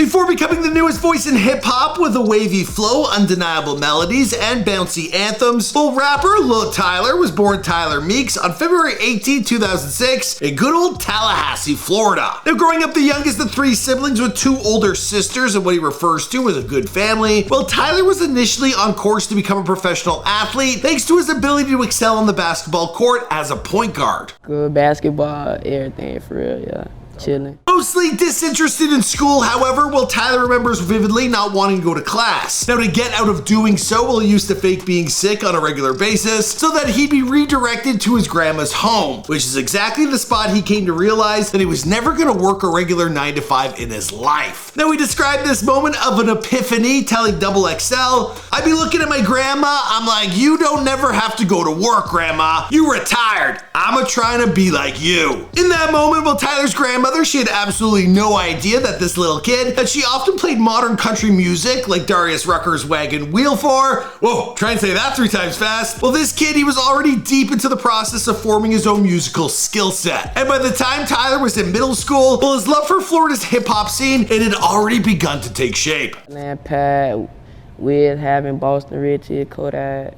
Before becoming the newest voice in hip-hop with a wavy flow, undeniable melodies, and bouncy anthems, full rapper Luh Tyler was born Tyler Meeks on February 18, 2006 in good old Tallahassee, Florida. Now, growing up the youngest of three siblings with two older sisters and what he refers to as a good family, well, Tyler was initially on course to become a professional athlete thanks to his ability to excel on the basketball court as a point guard. Good basketball, everything for real, yeah. Chilling. Mostly disinterested in school, however, well, Tyler remembers vividly not wanting to go to class. Now, to get out of doing so, well, he used to fake being sick on a regular basis so that he'd be redirected to his grandma's home, which is exactly the spot he came to realize that he was never going to work a regular 9 to 5 in his life. Now, he described this moment of an epiphany, telling XXL, "I'd be looking at my grandma, I'm like, you don't never have to go to work, grandma. You retired. I'm trying to be like you." In that moment, well, Tyler's grandmother, she had absolutely no idea that this little kid, that she often played modern country music like Darius Rucker's Wagon Wheel for, whoa, try and say that 3 times fast. Well, this kid, he was already deep into the process of forming his own musical skill set. And by the time Tyler was in middle school, well, his love for Florida's hip hop scene, it had already begun to take shape. Pat, Wiz, having Boston Richie, Kodak,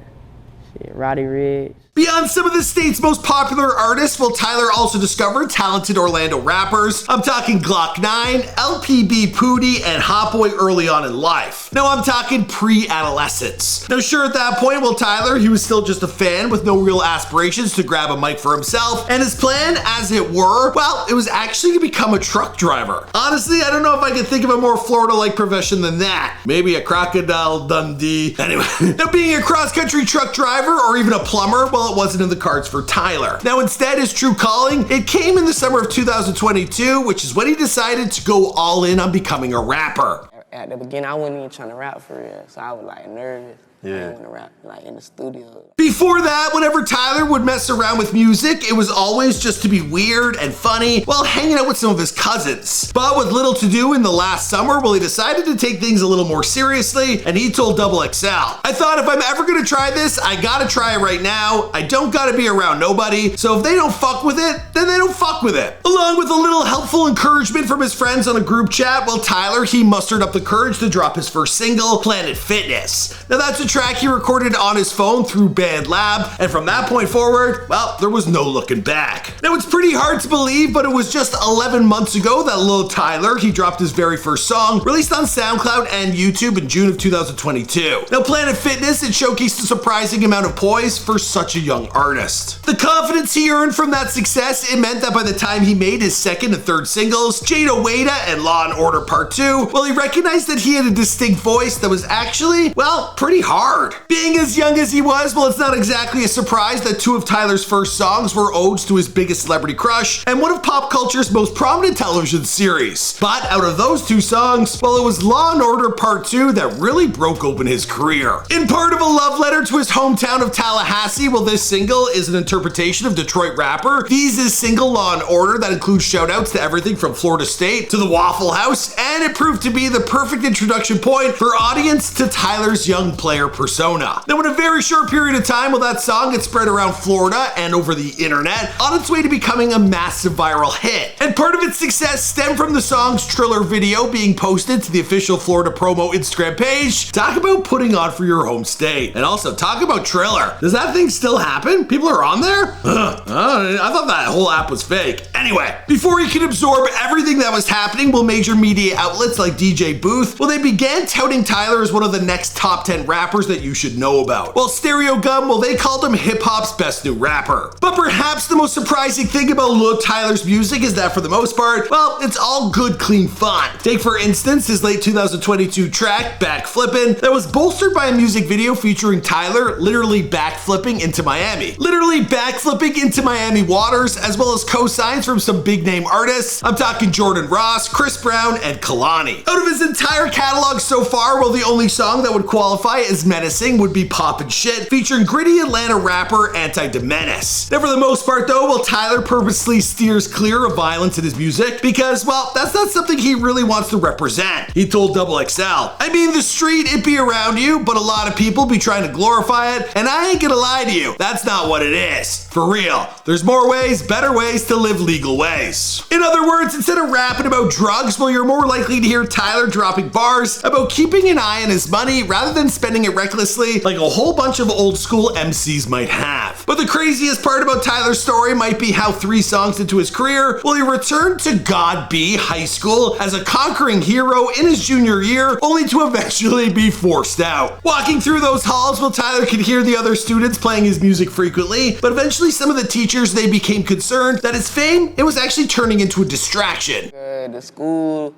Roddy Ricch. Beyond some of the state's most popular artists, well, Tyler also discovered talented Orlando rappers. I'm talking Glock 9, LPB Pootie, and Hot Boy early on in life. Now, I'm talking pre-adolescence. Now, sure, at that point, well, Tyler, he was still just a fan with no real aspirations to grab a mic for himself, and his plan, as it were, well, it was actually to become a truck driver. Honestly, I don't know if I can think of a more Florida-like profession than that. Maybe a Crocodile Dundee. Anyway, now being a cross-country truck driver or even a plumber, well, it wasn't in the cards for Tyler. Now, instead, his true calling, it came in the summer of 2022, which is when he decided to go all in on becoming a rapper. At the beginning, I wasn't even trying to rap for real, so I was like nervous. Yeah. I didn't want to rap like in the studio. Before that, whenever Tyler would mess around with music, it was always just to be weird and funny while hanging out with some of his cousins. But with little to do in the last summer, well, he decided to take things a little more seriously, and he told XXL, "I thought if I'm ever gonna try this, I gotta try it right now. I don't gotta be around nobody, so if they don't fuck with it, then they don't fuck with it." Along with a little helpful encouragement from his friends on a group chat, well, Tyler, he mustered up the courage to drop his first single, Planet Fitness. Now, that's a track he recorded on his phone through BandLab, and from that point forward, well, there was no looking back. Now, it's pretty hard to believe, but it was just 11 months ago that Lil Tyler, he dropped his very first song, released on SoundCloud and YouTube in June of 2022. Now, Planet Fitness, it showcased a surprising amount of poise for such a young artist. The confidence he earned from that success, it meant that by the time he made his second and third singles, Jada Wada and Law & Order Part 2, well, he recognized that he had a distinct voice that was actually, well, pretty hard. Being as young as he was, well, it's not exactly a surprise that 2 of Tyler's first songs were odes to his biggest celebrity crush and one of pop culture's most prominent television series. But out of those 2 songs, well, it was Law & Order Part 2 that really broke open his career. In part of a love letter to his hometown of Tallahassee, well, this single is an interpretation of Detroit rapper Deez's single Law & Order that includes shout-outs to everything from Florida State to the Waffle House, and it proved to be the perfect introduction point for audience to Tyler's young player persona. Now, in a very short period of time, well, that song had spread around Florida and over the internet on its way to becoming a massive viral hit. And part of its success stemmed from the song's Triller video being posted to the official Florida Promo Instagram page. Talk about putting on for your home state. And also, talk about Triller. Does that thing still happen? People are on there? I thought that whole app was fake. Anyway, before he could absorb everything that was happening, well, major media outlets like DJ Booth, well, they began touting Tyler as one of the next top 10 rappers that you should know about. Well, Stereo Gum, well, they called him hip-hop's best new rapper. But perhaps the most surprising thing about Lil Tyler's music is that for the most part, well, it's all good, clean fun. Take, for instance, his late 2022 track, Backflippin', that was bolstered by a music video featuring Tyler literally backflipping into Miami. Literally backflipping into Miami waters, as well as co-signs from some big-name artists. I'm talking Jordan Ross, Chris Brown, and Kalani. Out of his entire catalog so far, well, the only song that would qualify as as menacing would be Poppin' Shit, featuring gritty Atlanta rapper Anti-Menace. Now for the most part though, while Tyler purposely steers clear of violence in his music because, well, that's not something he really wants to represent. He told XXL, I mean, the street, it be around you, but a lot of people be trying to glorify it, and I ain't gonna lie to you, that's not what it is. For real. There's more ways, better ways to live legal ways. In other words, instead of rapping about drugs, well, you're more likely to hear Tyler dropping bars about keeping an eye on his money rather than spending it recklessly like a whole bunch of old school MCs might have. But the craziest part about Tyler's story might be how 3 songs into his career, well, he returned to God B High School as a conquering hero in his junior year, only to eventually be forced out. Walking through those halls, well, Tyler could hear the other students playing his music frequently, but eventually some of the teachers, they became concerned that his fame, it was actually turning into a distraction. The school,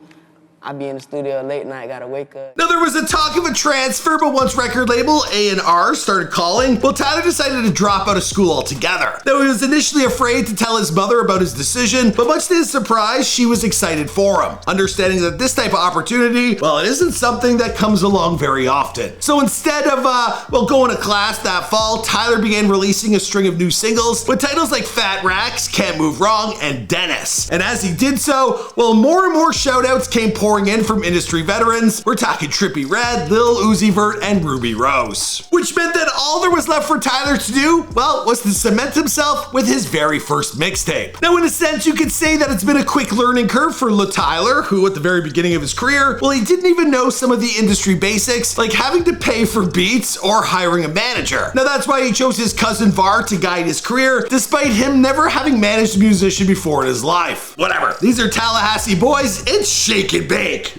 I be in the studio late night, gotta wake up. Now there was a talk of a transfer, but once record label A&R started calling, well, Tyler decided to drop out of school altogether. Now he was initially afraid to tell his mother about his decision, but much to his surprise, she was excited for him, understanding that this type of opportunity, well, it isn't something that comes along very often. So instead of, going to class that fall, Tyler began releasing a string of new singles with titles like Fat Racks, Can't Move Wrong, and Dennis. And as he did so, well, more and more shout-outs came pouring in from industry veterans. We're talking Trippie Redd, Lil Uzi Vert, and Ruby Rose. Which meant that all there was left for Tyler to do, well, was to cement himself with his very first mixtape. Now, in a sense, you could say that it's been a quick learning curve for Luh Tyler, who at the very beginning of his career, well, he didn't even know some of the industry basics, like having to pay for beats or hiring a manager. Now, that's why he chose his cousin Var to guide his career, despite him never having managed a musician before in his life. Whatever. These are Tallahassee boys. It's shake and bake.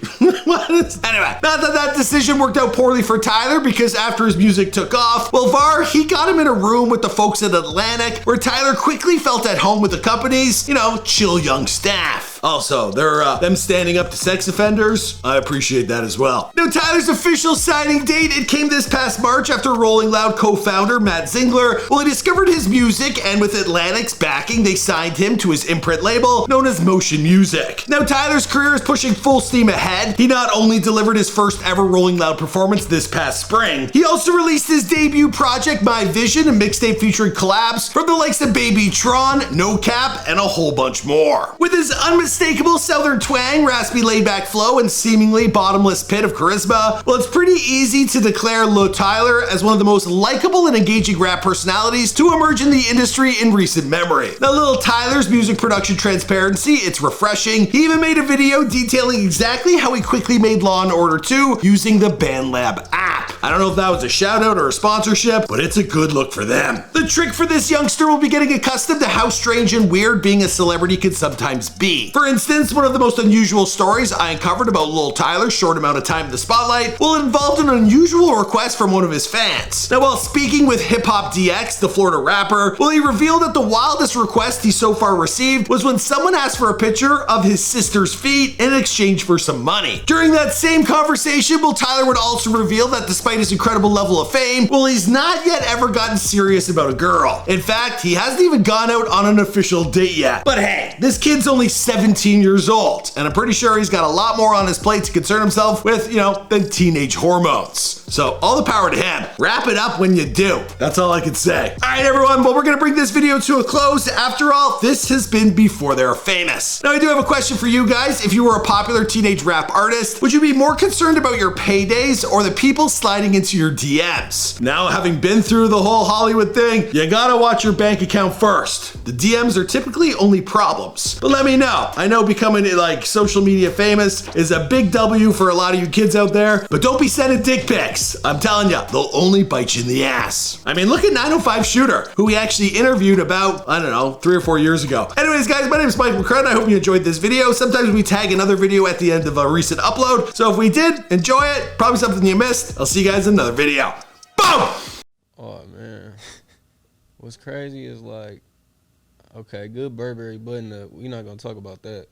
Anyway, not that decision worked out poorly for Tyler, because after his music took off, well, Var, he got him in a room with the folks at Atlantic, where Tyler quickly felt at home with the company's, chill young staff. Also, they're them standing up to sex offenders. I appreciate that as well. Now, Tyler's official signing date, it came this past March after Rolling Loud co-founder Matt Zingler, well, he discovered his music, and with Atlantic's backing, they signed him to his imprint label known as Motion Music. Now, Tyler's career is pushing full steam ahead. He not only delivered his first ever Rolling Loud performance this past spring, he also released his debut project, My Vision, a mixtape featuring collabs from the likes of Baby Tron, No Cap, and a whole bunch more. With his unmistakable southern twang, raspy laid-back flow, and seemingly bottomless pit of charisma, well, it's pretty easy to declare Luh Tyler as one of the most likable and engaging rap personalities to emerge in the industry in recent memory. Now, Lil Tyler's music production transparency, it's refreshing. He even made a video detailing exactly how he quickly made Law & Order 2 using the BandLab app. I don't know if that was a shout out or a sponsorship, but it's a good look for them. The trick for this youngster will be getting accustomed to how strange and weird being a celebrity can sometimes be. For instance, one of the most unusual stories I uncovered about Lil Tyler's short amount of time in the spotlight, well, involved an unusual request from one of his fans. Now, while speaking with Hip Hop DX, the Florida rapper, well, he revealed that the wildest request he so far received was when someone asked for a picture of his sister's feet in exchange for some money. During that same conversation, well, Tyler would also reveal that despite his incredible level of fame, well, he's not yet ever gotten serious about a girl. In fact, he hasn't even gone out on an official date yet. But hey, this kid's only 17 years old, and I'm pretty sure he's got a lot more on his plate to concern himself with, than teenage hormones. So all the power to him. Wrap it up when you do. That's all I can say. All right, everyone, well, we're gonna bring this video to a close. After all, this has been Before They're Famous. Now, I do have a question for you guys. If you were a popular teenage rap artist, would you be more concerned about your paydays or the people sliding into your DMs? Now, having been through the whole Hollywood thing, you gotta watch your bank account first. The DMs are typically only problems. But let me know. I know becoming social media famous is a big W for a lot of you kids out there, but don't be sending dick pics. I'm telling you, they'll only bite you in the ass. I mean, look at 905 Shooter, who we actually interviewed about, 3 or 4 years ago. Anyways, guys, my name is Mike McCrudden. I hope you enjoyed this video. Sometimes we tag another video at the end of a recent upload. So if we did, enjoy it. Probably something you missed. I'll see you guys in another video. Boom! Oh, man. What's crazy is okay, good Burberry button up. We're not going to talk about that.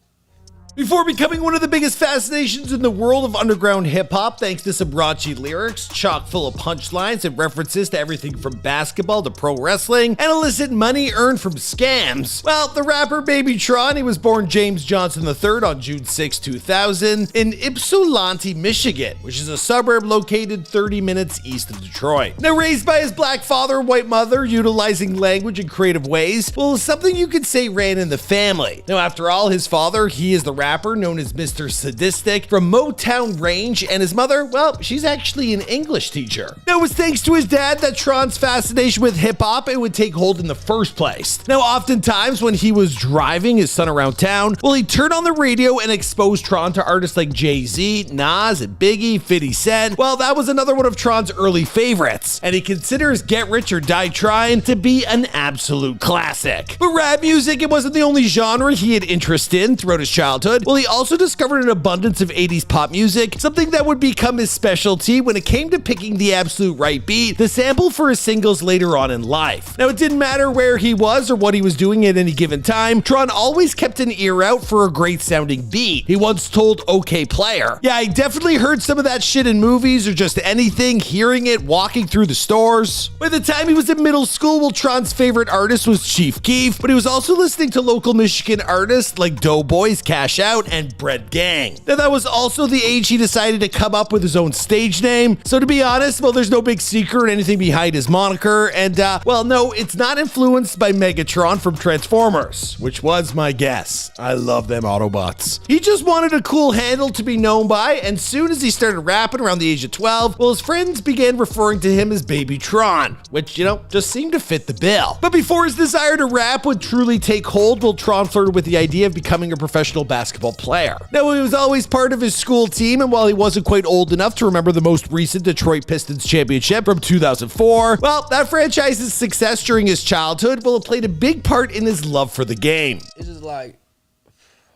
Before becoming one of the biggest fascinations in the world of underground hip-hop, thanks to some raunchy lyrics, chock full of punchlines and references to everything from basketball to pro wrestling, and illicit money earned from scams, well, the rapper Baby Tron, he was born James Johnson III on June 6, 2000, in Ypsilanti, Michigan, which is a suburb located 30 minutes east of Detroit. Now, raised by his black father and white mother, utilizing language in creative ways, well, is something you could say ran in the family. Now, after all, his father, he is the rapper known as Mr. Sadistic from Motown Range, and his mother, well, she's actually an English teacher. Now, it was thanks to his dad that Tron's fascination with hip-hop it would take hold in the first place. Now, oftentimes when he was driving his son around town, well, he'd turn on the radio and expose Tron to artists like Jay-Z, Nas, and Biggie, 50 Cent. Well, that was another one of Tron's early favorites, and he considers Get Rich or Die Trying to be an absolute classic. But rap music, it wasn't the only genre he had interest in throughout his childhood. Well, he also discovered an abundance of 80s pop music, something that would become his specialty when it came to picking the absolute right beat, the sample for his singles later on in life. Now, it didn't matter where he was or what he was doing at any given time, Tron always kept an ear out for a great sounding beat. He once told OK Player, "Yeah, I definitely heard some of that shit in movies or just anything, hearing it walking through the stores." By the time he was in middle school, well, Tron's favorite artist was Chief Keef, but he was also listening to local Michigan artists like Doughboys, Cash Out, and Bread Gang. Now, that was also the age he decided to come up with his own stage name. So to be honest, well, there's no big secret or anything behind his moniker. And, well, no, it's not influenced by Megatron from Transformers, which was my guess. I love them Autobots. He just wanted a cool handle to be known by, and soon as he started rapping around the age of 12, well, his friends began referring to him as Baby Tron, which, just seemed to fit the bill. But before his desire to rap would truly take hold, well, Tron flirted with the idea of becoming a professional basketball player. Now, he was always part of his school team, and while he wasn't quite old enough to remember the most recent Detroit Pistons championship from 2004, well, that franchise's success during his childhood, well, it played a big part in his love for the game. It's just like,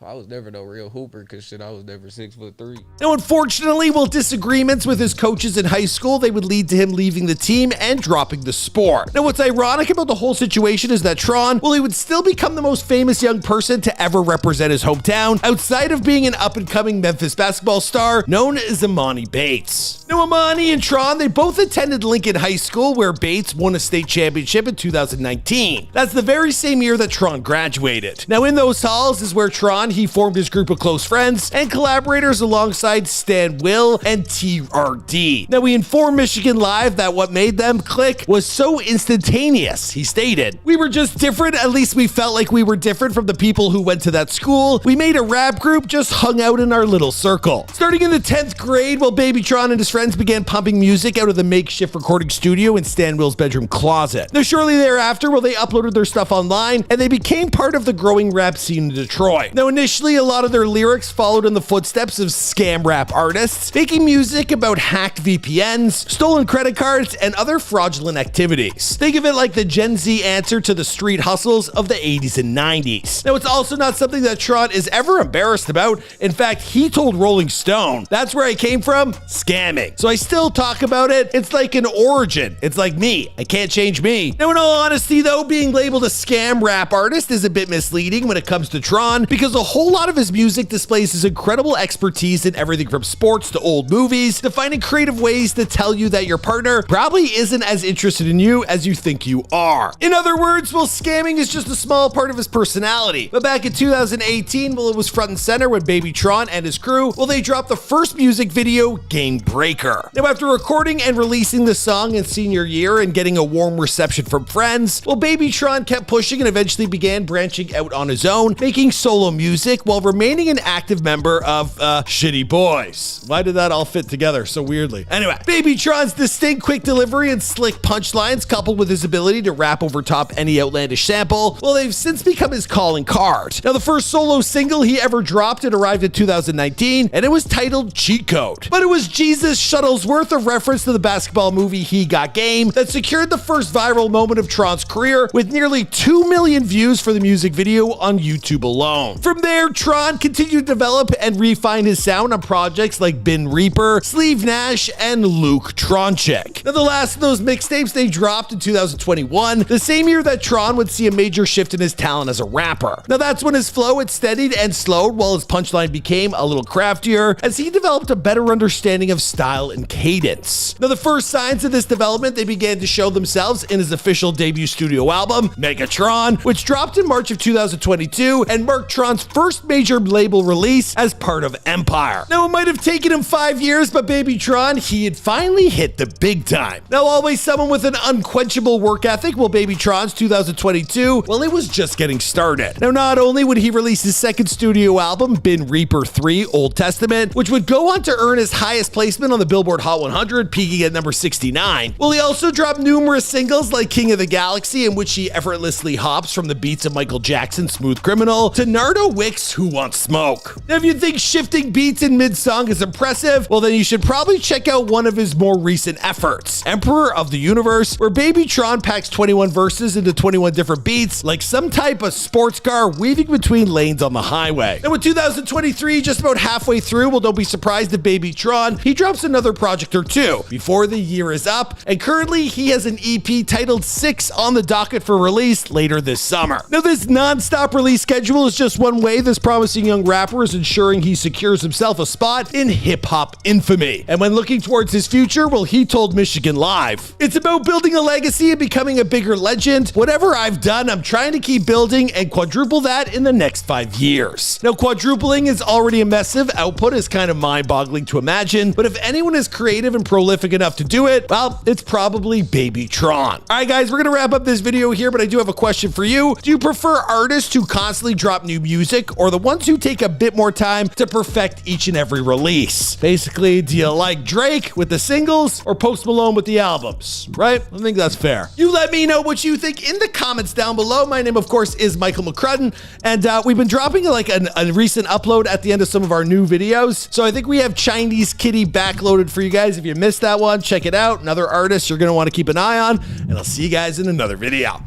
I was never no real hooper because shit, I was never 6'3". Now, unfortunately, well, disagreements with his coaches in high school, they would lead to him leaving the team and dropping the sport. Now, what's ironic about the whole situation is that Tron, well, he would still become the most famous young person to ever represent his hometown outside of being an up-and-coming Memphis basketball star known as Imani Bates. Now, Imani and Tron, they both attended Lincoln High School, where Bates won a state championship in 2019. That's the very same year that Tron graduated. Now, in those halls is where Tron, he formed his group of close friends and collaborators alongside Stan Will and TRD. Now, we informed Michigan Live that what made them click was so instantaneous. He stated, "We were just different, at least we felt like we were different from the people who went to that school. We made a rap group, just hung out in our little circle." Starting in the 10th grade, while Baby Tron and his friends began pumping music out of the makeshift recording studio in Stan Will's bedroom closet. Now, shortly thereafter, well, they uploaded their stuff online and they became part of the growing rap scene in Detroit. Now, initially, a lot of their lyrics followed in the footsteps of scam rap artists, making music about hacked VPNs, stolen credit cards, and other fraudulent activities. Think of it like the Gen Z answer to the street hustles of the 80s and 90s. Now, it's also not something that Tron is ever embarrassed about. In fact, he told Rolling Stone, "That's where I came from, scamming. So I still talk about it. It's like an origin. It's like me. I can't change me." Now, in all honesty, though, being labeled a scam rap artist is a bit misleading when it comes to Tron, because a whole lot of his music displays his incredible expertise in everything from sports to old movies, to finding creative ways to tell you that your partner probably isn't as interested in you as you think you are. In other words, well, scamming is just a small part of his personality. But back in 2018, well, it was front and center when Baby Tron and his crew, well, they dropped the first music video, Game Breaker. Now, after recording and releasing the song in senior year and getting a warm reception from friends, well, Baby Tron kept pushing and eventually began branching out on his own, making solo music while remaining an active member of Shitty Boys. Why did that all fit together so weirdly? Anyway, Baby Tron's distinct quick delivery and slick punchlines, coupled with his ability to rap over top any outlandish sample, well, they've since become his calling card. Now, the first solo single he ever dropped, it arrived in 2019, and it was titled Cheat Code. But it was Jesus Shuttlesworth, a reference to the basketball movie He Got Game, that secured the first viral moment of Tron's career with nearly 2 million views for the music video on YouTube alone. From From there, Tron continued to develop and refine his sound on projects like Bin Reaper, Sleeve Nash, and Luke Tronchick. Now, the last of those mixtapes they dropped in 2021, the same year that Tron would see a major shift in his talent as a rapper. Now, that's when his flow had steadied and slowed while his punchline became a little craftier as he developed a better understanding of style and cadence. Now, the first signs of this development, they began to show themselves in his official debut studio album, Megatron, which dropped in March of 2022 and marked Tron's first major label release as part of Empire. Now, it might have taken him 5 years, but baby Tron, he had finally hit the big time. Now, always someone with an unquenchable work ethic, well, baby Tron's 2022, well, it was just getting started. Now, not only would he release his second studio album, Bin Reaper 3 Old Testament, which would go on to earn his highest placement on the Billboard Hot 100, peaking at number 69. Well, he also dropped numerous singles like King of the Galaxy, in which he effortlessly hops from the beats of Michael Jackson's Smooth Criminal to Nardo Wick's Who Wants Smoke. Now, if you think shifting beats in mid-song is impressive, well, then you should probably check out one of his more recent efforts, Emperor of the Universe, where baby Tron packs 21 verses into 21 different beats like some type of sports car weaving between lanes on the highway. Now, with 2023 just about halfway through, well, don't be surprised if baby Tron, he drops another project or two before the year is up, and currently he has an EP titled 6 on the docket for release later this summer. Now, this non-stop release schedule is just one way this promising young rapper is ensuring he secures himself a spot in hip-hop infamy. And when looking towards his future, well, he told Michigan Live, "It's about building a legacy and becoming a bigger legend. Whatever I've done, I'm trying to keep building and quadruple that in the next 5 years." Now, quadrupling is already a massive output, is kind of mind-boggling to imagine, but if anyone is creative and prolific enough to do it, well, it's probably baby Tron. All right, guys, we're gonna wrap up this video here, but I do have a question for you. Do you prefer artists who constantly drop new music, or the ones who take a bit more time to perfect each and every release? Basically, do you like Drake with the singles or Post Malone with the albums, right? I think that's fair. You let me know what you think in the comments down below. My name, of course, is Michael McCrudden, and we've been dropping like a recent upload at the end of some of our new videos. So I think we have Chinese Kitty backloaded for you guys. If you missed that one, check it out. Another artist you're gonna want to keep an eye on, and I'll see you guys in another video.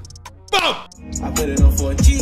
Boom! I put it on for a G.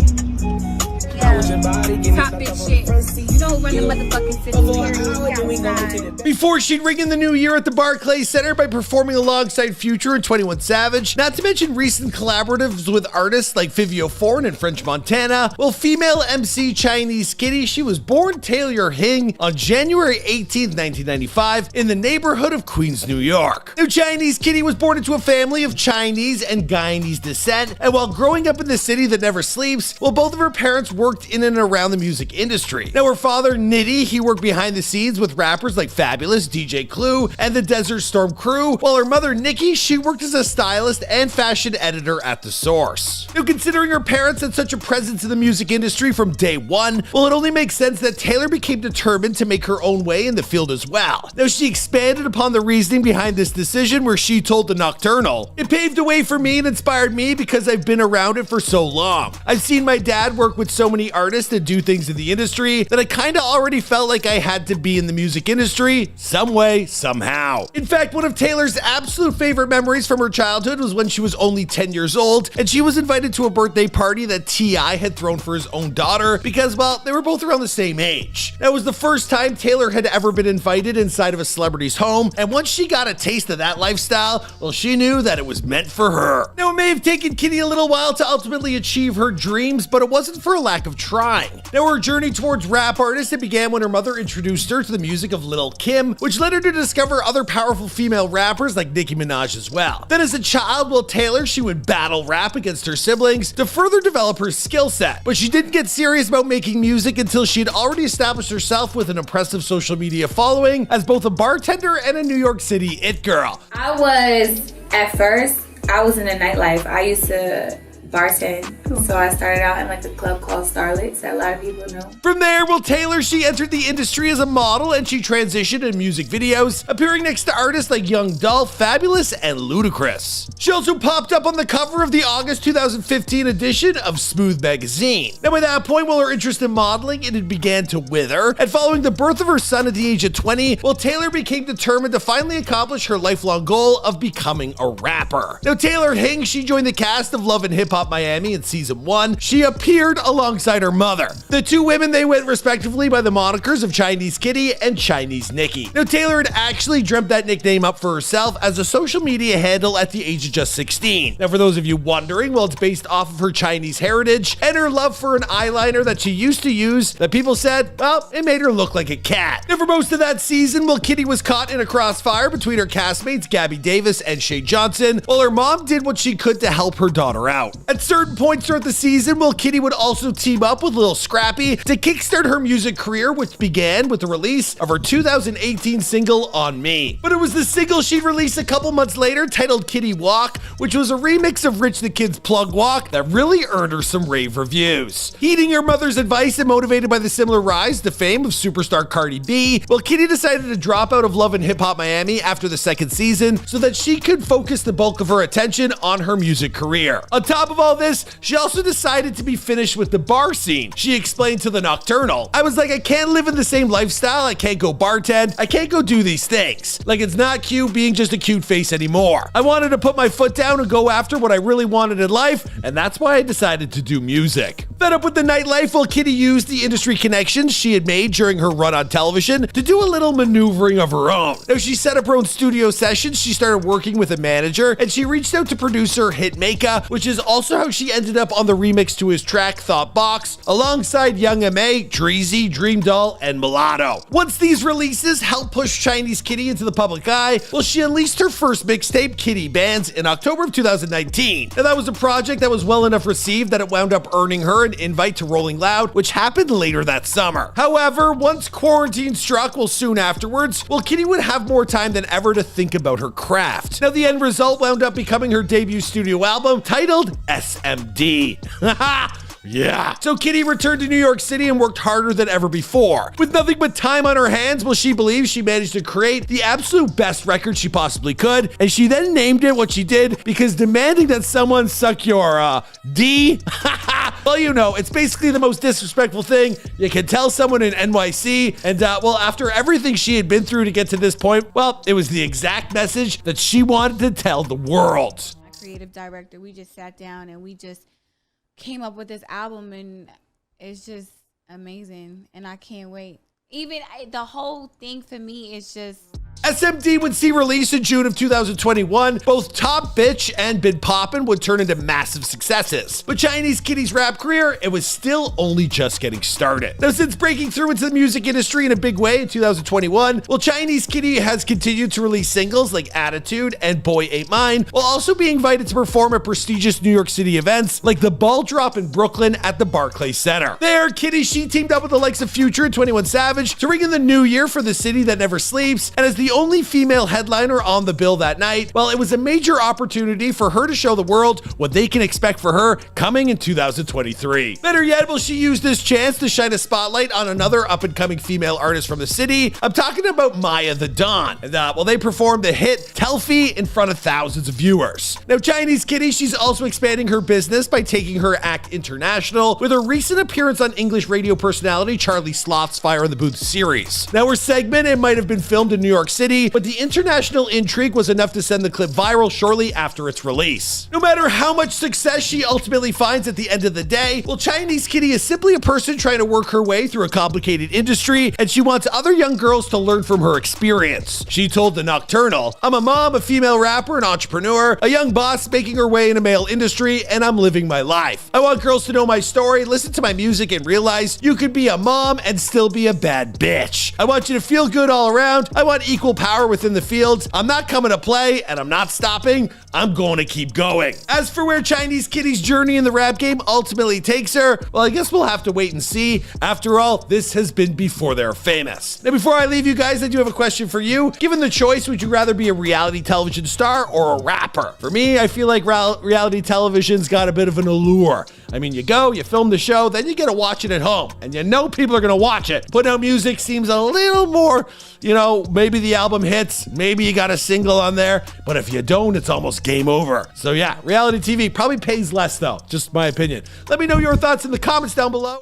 Top bitch shit. You don't run the motherfucking city. Before she'd ring in the new year at the Barclays Center by performing alongside Future and 21 Savage, not to mention recent collaboratives with artists like Vivio Foreign and French Montana. Well, female MC Chinese Kitty, she was born Taylor Hing on January 18th, 1995 in the neighborhood of Queens, New York. Now, Chinese Kitty was born into a family of Chinese and Guyanese descent, and while growing up in the city that never sleeps, well, both of her parents worked in and around the music industry. Now, her father, Nitty, he worked behind the scenes with rappers like Fabulous, DJ Clue, and the Desert Storm crew, while her mother, Nikki, she worked as a stylist and fashion editor at The Source. Now, considering her parents had such a presence in the music industry from day one, well, it only makes sense that Taylor became determined to make her own way in the field as well. Now, she expanded upon the reasoning behind this decision, where she told The Nocturnal, "It paved the way for me and inspired me because I've been around it for so long. I've seen my dad work with so many artists and do things in the industry that I kind of already felt like I had to be in the music industry some way, somehow." In fact, one of Taylor's absolute favorite memories from her childhood was when she was only 10 years old, and she was invited to a birthday party that T.I. had thrown for his own daughter because, well, they were both around the same age. That was the first time Taylor had ever been invited inside of a celebrity's home, and once she got a taste of that lifestyle, well, she knew that it was meant for her. Now, it may have taken Kitty a little while to ultimately achieve her dreams, but it wasn't for a lack of trying. Now, her journey towards rap artist, it began when her mother introduced her to the music of Lil Kim, which led her to discover other powerful female rappers like Nicki Minaj as well. Then as a child, well, Taylor, she would battle rap against her siblings to further develop her skill set. But she didn't get serious about making music until she had already established herself with an impressive social media following as both a bartender and a New York City it girl. I was in the nightlife. I used to bartend. So I started out in like a club called Starlets that a lot of people know. From there, well, Taylor, she entered the industry as a model and she transitioned in music videos, appearing next to artists like Young Dolph, Fabulous, and Ludacris. She also popped up on the cover of the August 2015 edition of Smooth magazine. Now, by that point, well, her interest in modeling, it had began to wither, and following the birth of her son at the age of 20, well, Taylor became determined to finally accomplish her lifelong goal of becoming a rapper. Now, Taylor Hing, she joined the cast of Love and Hip Hop Hop Miami in season 1, she appeared alongside her mother. The two women, they went respectively by the monikers of Chinese Kitty and Chinese Nikki. Now, Taylor had actually dreamt that nickname up for herself as a social media handle at the age of just 16. Now, for those of you wondering, well, it's based off of her Chinese heritage and her love for an eyeliner that she used to use that people said, well, it made her look like a cat. Now, for most of that season, well, Kitty was caught in a crossfire between her castmates Gabby Davis and Shay Johnson, while her mom did what she could to help her daughter out. At certain points throughout the season, well, Kitty would also team up with Lil Scrappy to kickstart her music career, which began with the release of her 2018 single, On Me. But it was the single she'd released a couple months later, titled Kitty Walk, which was a remix of Rich the Kid's Plug Walk that really earned her some rave reviews. Heeding her mother's advice and motivated by the similar rise to fame of superstar Cardi B, well, Kitty decided to drop out of Love and Hip Hop Miami after the second season so that she could focus the bulk of her attention on her music career. On top of all this, she also decided to be finished with the bar scene. She explained to the Nocturnal, I was like, I can't live in the same lifestyle, I can't go bartend, I can't go do these things. Like, it's not cute being just a cute face anymore. I wanted to put my foot down and go after what I really wanted in life, and that's why I decided to do music. Fed up with the nightlife, well, Kitty used the industry connections she had made during her run on television to do a little maneuvering of her own. Now, she set up her own studio sessions, she started working with a manager, and she reached out to producer Hitmaker, which is also how she ended up on the remix to his track Thought Box, alongside Young M.A., Dreezy, Dream Doll, and Mulatto. Once these releases helped push Chinese Kitty into the public eye, well, she unleashed her first mixtape, Kitty Bands, in October of 2019. Now, that was a project that was well enough received that it wound up earning her an invite to Rolling Loud, which happened later that summer. However, once quarantine struck, well, soon afterwards, well, Kitty would have more time than ever to think about her craft. Now, the end result wound up becoming her debut studio album titled SMD. Yeah. So Kitty returned to New York City and worked harder than ever before. With nothing but time on her hands, well, she believes she managed to create the absolute best record she possibly could, and she then named it what she did because demanding that someone suck your D, well, you know, it's basically the most disrespectful thing you can tell someone in NYC, and well, after everything she had been through to get to this point, well, it was the exact message that she wanted to tell the world. My creative director, we just sat down and we just came up with this album, and it's just amazing, and I can't wait. Even the whole thing for me is just SMD would see release in June of 2021. Both Top Bitch and Been Poppin' would turn into massive successes. But Chinese Kitty's rap career, it was still only just getting started. Now, since breaking through into the music industry in a big way in 2021, well, Chinese Kitty has continued to release singles like Attitude and Boy Ain't Mine, while also being invited to perform at prestigious New York City events like the Ball Drop in Brooklyn at the Barclays Center. There, Kitty, she teamed up with the likes of Future and 21 Savage to ring in the new year for the city that never sleeps, and as the only female headliner on the bill that night, well, it was a major opportunity for her to show the world what they can expect for her coming in 2023. Better yet, well, she used this chance to shine a spotlight on another up-and-coming female artist from the city. I'm talking about Maya the Dawn. And well, they performed the hit Telfie in front of thousands of viewers. Now, Chinese Kitty, she's also expanding her business by taking her act international with a recent appearance on English radio personality Charlie Sloth's Fire in the Booth series. Now, her segment, it might have been filmed in New York City, but the international intrigue was enough to send the clip viral shortly after its release. No matter how much success she ultimately finds at the end of the day, well, Chinese Kitty is simply a person trying to work her way through a complicated industry, and she wants other young girls to learn from her experience. She told the Nocturnal, I'm a mom, a female rapper, an entrepreneur, a young boss making her way in a male industry, and I'm living my life. I want girls to know my story, listen to my music, and realize you could be a mom and still be a bad bitch. I want you to feel good all around. I want equal power within the fields. I'm not coming to play, and I'm not stopping. I'm going to keep going. As for where Chinese Kitty's journey in the rap game ultimately takes her, well, I guess we'll have to wait and see. After all, this has been before they're famous. Now, before I leave you guys, I do have a question for you. Given the choice, would you rather be a reality television star or a rapper? For me, I feel like reality television's got a bit of an allure. I mean, you go, you film the show, then you get to watch it at home, and you know people are going to watch it. Putting out music seems a little more, you know, maybe the album hits, maybe you got a single on there, but if you don't, it's almost game over. So yeah, reality TV probably pays less though, just my opinion. Let me know your thoughts in the comments down below.